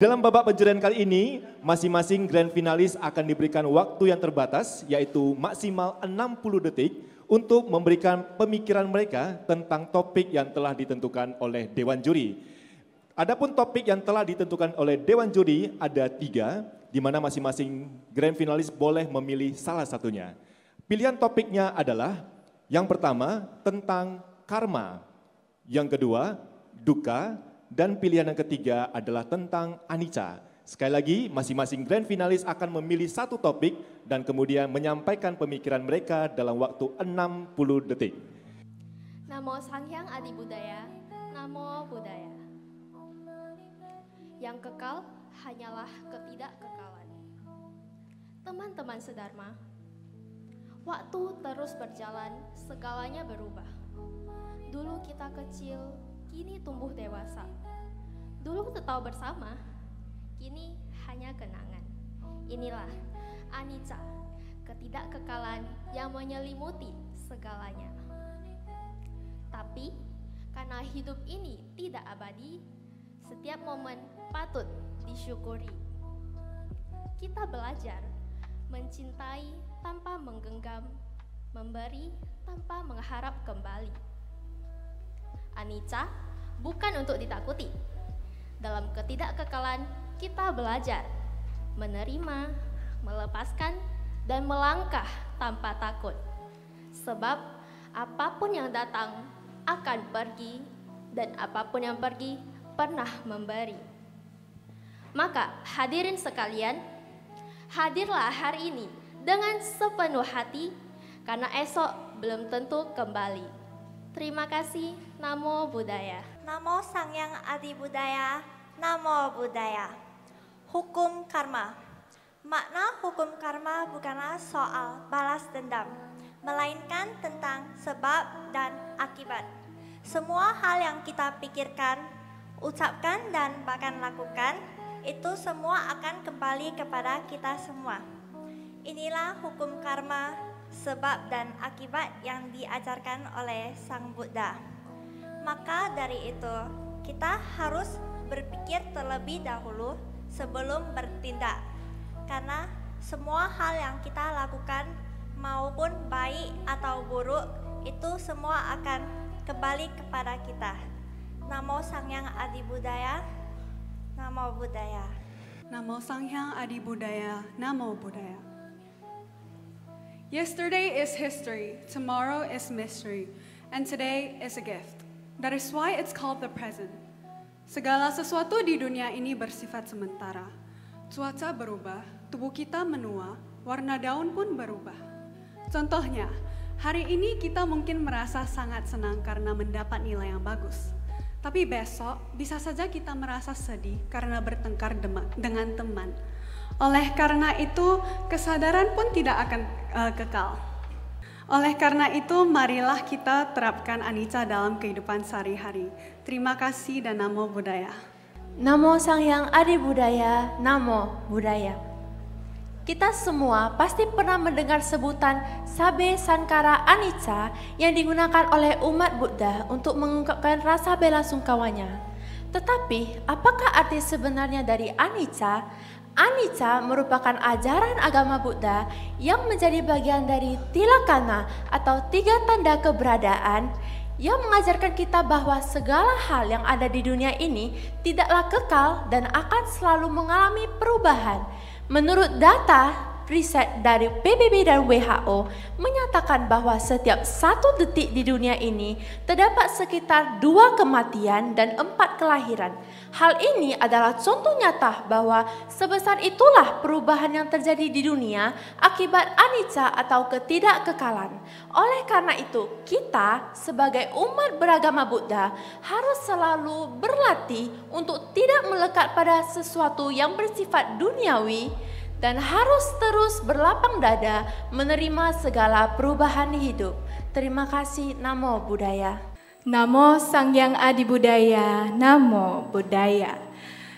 Dalam babak penjurian kali ini, masing-masing grand finalis akan diberikan waktu yang terbatas, yaitu maksimal 60 detik untuk memberikan pemikiran mereka tentang topik yang telah ditentukan oleh Dewan Juri. Adapun topik yang telah ditentukan oleh Dewan Juri ada 3, di mana masing-masing grand finalis boleh memilih salah satunya. Pilihan topiknya adalah yang pertama tentang karma, yang kedua duka, dan pilihan yang ketiga adalah tentang anicca. Sekali lagi, masing-masing grand finalis akan memilih satu topik dan kemudian menyampaikan pemikiran mereka dalam waktu 60 detik. Namo Sanghyang Adi Budaya, Namo Budaya. Yang kekal hanyalah ketidakkekalan. Teman-teman sedharma, waktu terus berjalan, segalanya berubah. Dulu kita kecil, kini tumbuh dewasa. Dulu tetap bersama, kini hanya kenangan. Inilah anicca, ketidakkekalan yang menyelimuti segalanya. Tapi karena hidup ini tidak abadi, setiap momen patut disyukuri. Kita belajar mencintai tanpa menggenggam, memberi tanpa mengharap kembali. Anicca bukan untuk ditakuti. Dalam ketidakkekalan kita belajar menerima, melepaskan, dan melangkah tanpa takut. Sebab apapun yang datang akan pergi, dan apapun yang pergi pernah memberi. Maka hadirin sekalian, hadirlah hari ini dengan sepenuh hati, karena esok belum tentu kembali. Terima kasih. Namo Buddhaya. Namo Sanghyang Adi Budaya, Namo Buddhaya. Hukum karma. Makna hukum karma bukanlah soal balas dendam, melainkan tentang sebab dan akibat. Semua hal yang kita pikirkan, ucapkan, dan bahkan lakukan, itu semua akan kembali kepada kita semua. Inilah hukum karma, sebab dan akibat yang diajarkan oleh Sang Buddha. Maka dari itu, kita harus berpikir terlebih dahulu sebelum bertindak. Karena semua hal yang kita lakukan, maupun baik atau buruk, itu semua akan kembali kepada kita. Namo Sanghyang Adi Budaya, Namo Buddhaya. Namo Sanghyang Adi Budaya, Namo Buddhaya. Yesterday is history, tomorrow is mystery, and today is a gift. That is why it's called the present. Segala sesuatu di dunia ini bersifat sementara. Cuaca berubah, tubuh kita menua, warna daun pun berubah. Contohnya, hari ini kita mungkin merasa sangat senang karena mendapat nilai yang bagus. Tapi besok bisa saja kita merasa sedih karena bertengkar dengan teman. Oleh karena itu, kesadaran pun tidak akan kekal. Oleh karena itu, marilah kita terapkan anicca dalam kehidupan sehari-hari. Terima kasih dan Namo Buddhaya. Namo Sanghyang Adi Budaya, Namo Buddhaya. Kita semua pasti pernah mendengar sebutan Sabe Sankara Anicca yang digunakan oleh umat Buddha untuk mengungkapkan rasa bela sungkawanya. Tetapi, apakah arti sebenarnya dari anicca? Anicca merupakan ajaran agama Buddha yang menjadi bagian dari tilakkhana atau 3 tanda keberadaan yang mengajarkan kita bahwa segala hal yang ada di dunia ini tidaklah kekal dan akan selalu mengalami perubahan. Menurut data riset dari PBB dan WHO menyatakan bahwa setiap 1 detik di dunia ini terdapat sekitar 2 kematian dan 4 kelahiran. Hal ini adalah contoh nyata bahwa sebesar itulah perubahan yang terjadi di dunia akibat anicca atau ketidakkekalan. Oleh karena itu, kita sebagai umat beragama Buddha harus selalu berlatih untuk tidak melekat pada sesuatu yang bersifat duniawi dan harus terus berlapang dada menerima segala perubahan hidup. Terima kasih. Namo Buddhaya. Namo Sanghyang Adi Budaya, Namo Buddhaya.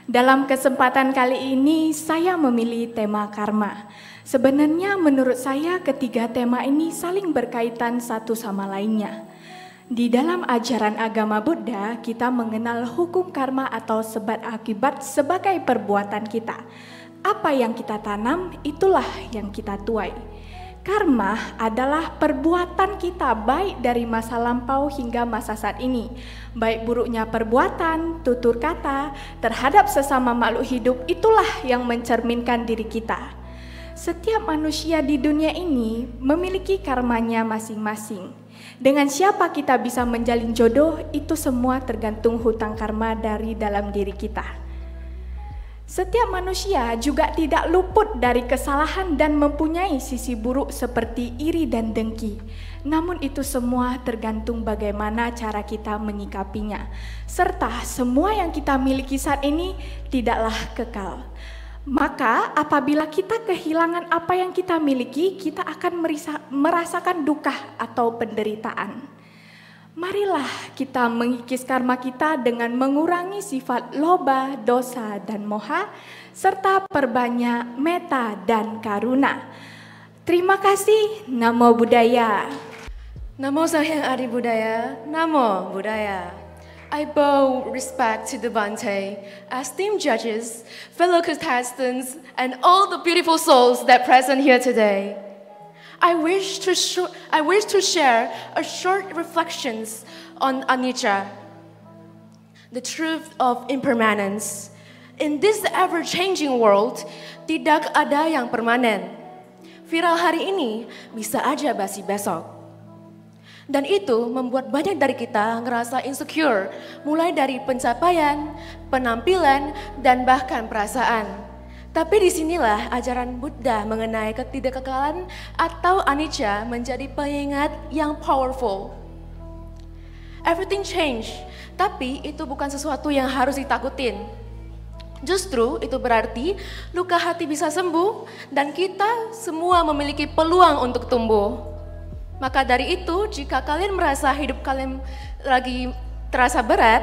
Dalam kesempatan kali ini saya memilih tema karma. Sebenarnya menurut saya ketiga tema ini saling berkaitan satu sama lainnya. Di dalam ajaran agama Buddha, kita mengenal hukum karma atau sebab akibat sebagai perbuatan kita. Apa yang kita tanam, itulah yang kita tuai. Karma adalah perbuatan kita baik dari masa lampau hingga masa saat ini. Baik buruknya perbuatan, tutur kata terhadap sesama makhluk hidup, itulah yang mencerminkan diri kita. Setiap manusia di dunia ini memiliki karmanya masing-masing. Dengan siapa kita bisa menjalin jodoh, itu semua tergantung hutang karma dari dalam diri kita. Setiap manusia juga tidak luput dari kesalahan dan mempunyai sisi buruk seperti iri dan dengki. Namun itu semua tergantung bagaimana cara kita menyikapinya. Serta semua yang kita miliki saat ini tidaklah kekal. Maka apabila kita kehilangan apa yang kita miliki, kita akan merasakan duka atau penderitaan. Marilah kita mengikis karma kita dengan mengurangi sifat loba, dosa, dan moha, serta perbanyak metta dan karuna. Terima kasih. Namo Buddhaya. Namo Sang Hyang Adi Buddhaya. Namo Buddhaya. I bow respect to the Bhante, esteemed judges, fellow contestants, and all the beautiful souls that present here today. I wish to share a short reflections on anicca, the truth of impermanence. In this ever-changing world, tidak ada yang permanen. Viral hari ini bisa aja basi besok. Dan itu membuat banyak dari kita ngerasa insecure, mulai dari pencapaian, penampilan, dan bahkan perasaan. Tapi disinilah ajaran Buddha mengenai ketidakkekalan atau anicca menjadi pengingat yang powerful. Everything change, tapi itu bukan sesuatu yang harus ditakutin. Justru itu berarti luka hati bisa sembuh dan kita semua memiliki peluang untuk tumbuh. Maka dari itu, jika kalian merasa hidup kalian lagi terasa berat,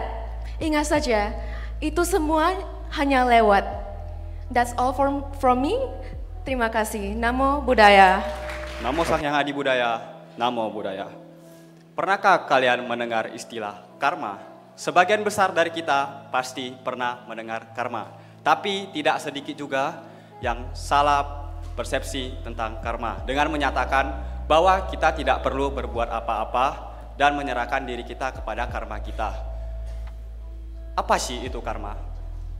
ingat saja, itu semua hanya lewat. That's all from me. Terima kasih. Namo Buddhaya. Namo Sang Hyang Adi Buddhaya. Namo Buddhaya. Pernahkah kalian mendengar istilah karma? Sebagian besar dari kita pasti pernah mendengar karma. Tapi tidak sedikit juga yang salah persepsi tentang karma dengan menyatakan bahwa kita tidak perlu berbuat apa-apa dan menyerahkan diri kita kepada karma kita. Apa sih itu karma?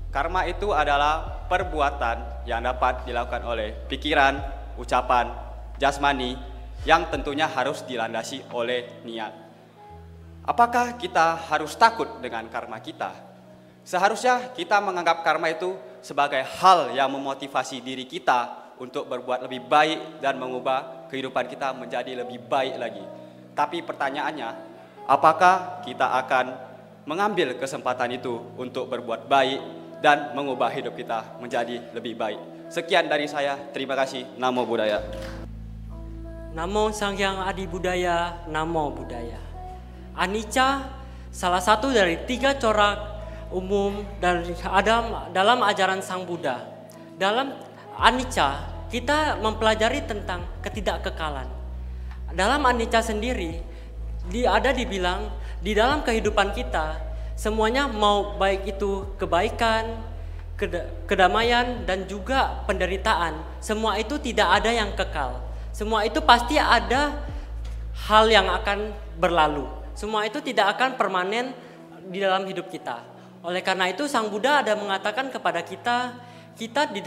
Karma itu adalah perbuatan yang dapat dilakukan oleh pikiran, ucapan, jasmani yang tentunya harus dilandasi oleh niat. Apakah kita harus takut dengan karma kita? Seharusnya kita menganggap karma itu sebagai hal yang memotivasi diri kita untuk berbuat lebih baik dan mengubah kehidupan kita menjadi lebih baik lagi. Tapi pertanyaannya, apakah kita akan mengambil kesempatan itu untuk berbuat baik dan mengubah hidup kita menjadi lebih baik? Sekian dari saya, terima kasih. Namo Buddhaya. Namo Sang Hyang Adi Buddhaya, Namo Buddhaya. Anicca salah satu dari 3 corak umum dalam ajaran Sang Buddha. Dalam anicca, kita mempelajari tentang ketidakkekalan. Dalam anicca sendiri, ada dibilang di dalam kehidupan kita, semuanya mau baik itu kebaikan, kedamaian, dan juga penderitaan. Semua itu tidak ada yang kekal. Semua itu pasti ada hal yang akan berlalu. Semua itu tidak akan permanen di dalam hidup kita. Oleh karena itu Sang Buddha ada mengatakan kepada kita, di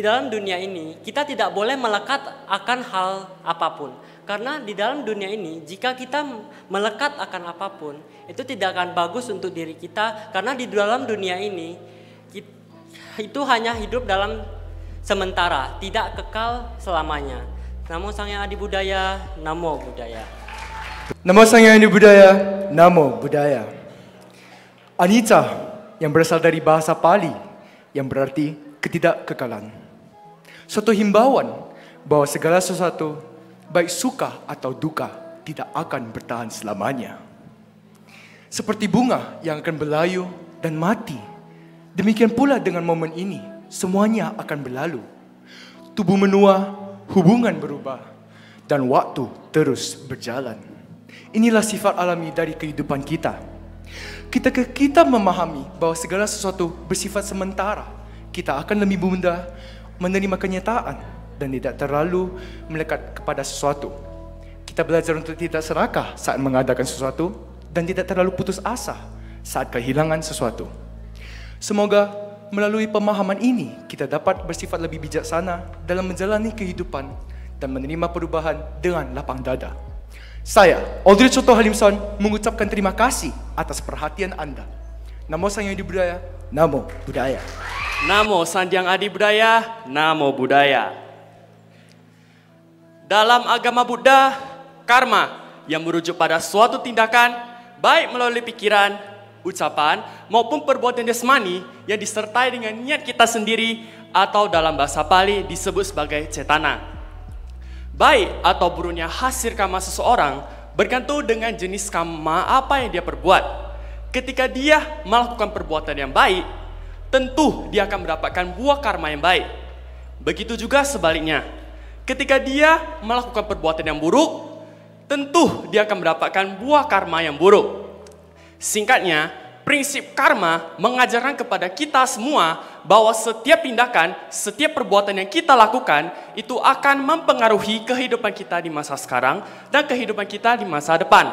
dalam dunia ini kita tidak boleh melekat akan hal apapun. Karena di dalam dunia ini jika kita melekat akan apapun, itu tidak akan bagus untuk diri kita. Karena di dalam dunia ini itu hanya hidup dalam sementara, tidak kekal selamanya. Namo Sang Hyang Adi Buddhaya, Namo Buddhaya. Namo Sang Hyang Adi Buddhaya, Namo Buddhaya. Anicca yang berasal dari bahasa Pali yang berarti ketidakkekalan. Suatu himbauan bahwa segala sesuatu baik suka atau duka tidak akan bertahan selamanya. Seperti bunga yang akan berlayu dan mati, demikian pula dengan momen ini, semuanya akan berlalu. Tubuh menua, hubungan berubah, dan waktu terus berjalan. Inilah sifat alami dari kehidupan kita. Ketika kita memahami bahwa segala sesuatu bersifat sementara, kita akan lebih mudah menerima kenyataan dan tidak terlalu melekat kepada sesuatu. Kita belajar untuk tidak serakah saat mengadakan sesuatu dan tidak terlalu putus asa saat kehilangan sesuatu. Semoga melalui pemahaman ini kita dapat bersifat lebih bijaksana dalam menjalani kehidupan dan menerima perubahan dengan lapang dada. Saya, Aldrich Soto Halimson, mengucapkan terima kasih atas perhatian Anda. Namo Sang Hyang Adi Budaya, Namo Buddhaya. Namo Sang Hyang Adi Budaya, Namo Buddhaya. Dalam agama Buddha, karma yang merujuk pada suatu tindakan, baik melalui pikiran, ucapan, maupun perbuatan jasmani yang disertai dengan niat kita sendiri atau dalam bahasa Pali disebut sebagai cetana. Baik atau buruknya hasil karma seseorang bergantung dengan jenis karma apa yang dia perbuat. Ketika dia melakukan perbuatan yang baik, tentu dia akan mendapatkan buah karma yang baik. Begitu juga sebaliknya. Ketika dia melakukan perbuatan yang buruk, tentu dia akan mendapatkan buah karma yang buruk. Singkatnya, prinsip karma mengajarkan kepada kita semua bahwa setiap tindakan, setiap perbuatan yang kita lakukan itu akan mempengaruhi kehidupan kita di masa sekarang dan kehidupan kita di masa depan.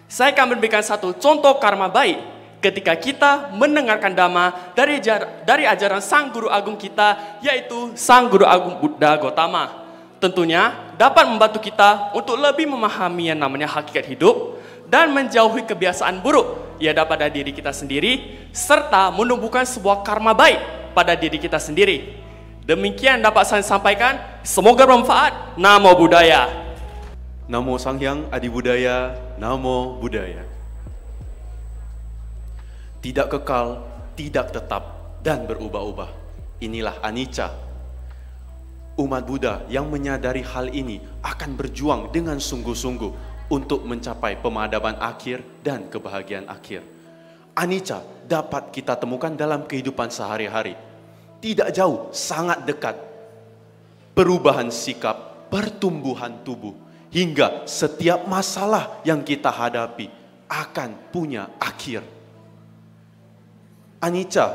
Saya akan memberikan satu contoh karma baik ketika kita mendengarkan dhamma dari ajaran Sang Guru Agung kita, yaitu Sang Guru Agung Buddha Gautama. Tentunya dapat membantu kita untuk lebih memahami yang namanya hakikat hidup dan menjauhi kebiasaan buruk yang ada pada diri kita sendiri, serta menumbuhkan sebuah karma baik pada diri kita sendiri. Demikian dapat saya sampaikan, semoga bermanfaat. Namo Buddhaya. Namo Sang Hyang Adi Budaya, Namo Buddhaya. Tidak kekal, tidak tetap, dan berubah-ubah. Inilah anicca. Umat Buddha yang menyadari hal ini akan berjuang dengan sungguh-sungguh untuk mencapai pemadaban akhir dan kebahagiaan akhir. Anicca dapat kita temukan dalam kehidupan sehari-hari. Tidak jauh, sangat dekat. Perubahan sikap, pertumbuhan tubuh, hingga setiap masalah yang kita hadapi akan punya akhir. Anicca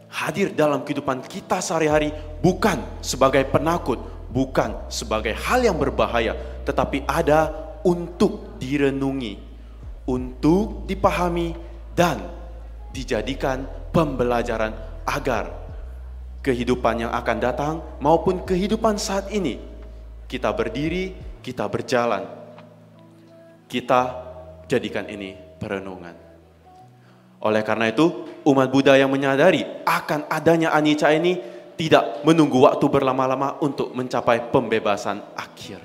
hadir dalam kehidupan kita sehari-hari bukan sebagai penakut, bukan sebagai hal yang berbahaya, tetapi ada untuk direnungi, untuk dipahami, dan dijadikan pembelajaran agar kehidupan yang akan datang maupun kehidupan saat ini, kita berdiri, kita berjalan, kita jadikan ini perenungan. Oleh karena itu, umat Buddha yang menyadari akan adanya anicca ini tidak menunggu waktu berlama-lama untuk mencapai pembebasan akhir.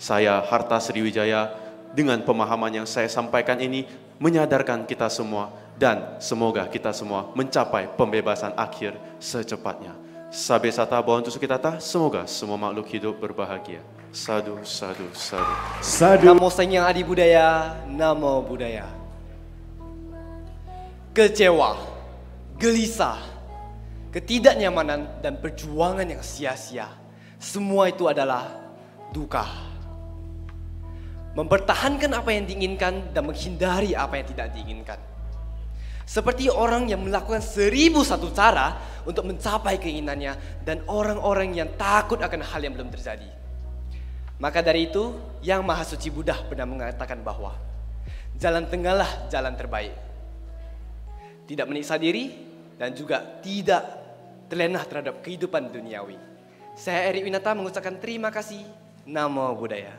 Saya, Harta Sriwijaya, dengan pemahaman yang saya sampaikan ini menyadarkan kita semua dan semoga kita semua mencapai pembebasan akhir secepatnya. Sabe sata bhavantu sukhitata, semoga semua makhluk hidup berbahagia. Sadu, sadu, sadu. Sadu. Namo Sang Hyang Adi Budaya, Namo Buddhaya. Kecewa, gelisah, ketidaknyamanan dan perjuangan yang sia-sia, semua itu adalah dukkha. Mempertahankan apa yang diinginkan dan menghindari apa yang tidak diinginkan. Seperti orang yang melakukan 1001 cara untuk mencapai keinginannya dan orang-orang yang takut akan hal yang belum terjadi. Maka dari itu, Yang Maha Suci Buddha pernah mengatakan bahwa jalan tengahlah jalan terbaik. Tidak menyiksa diri dan juga tidak terlena terhadap kehidupan duniawi. Saya Erik Winata mengucapkan terima kasih. Namo Buddhaya.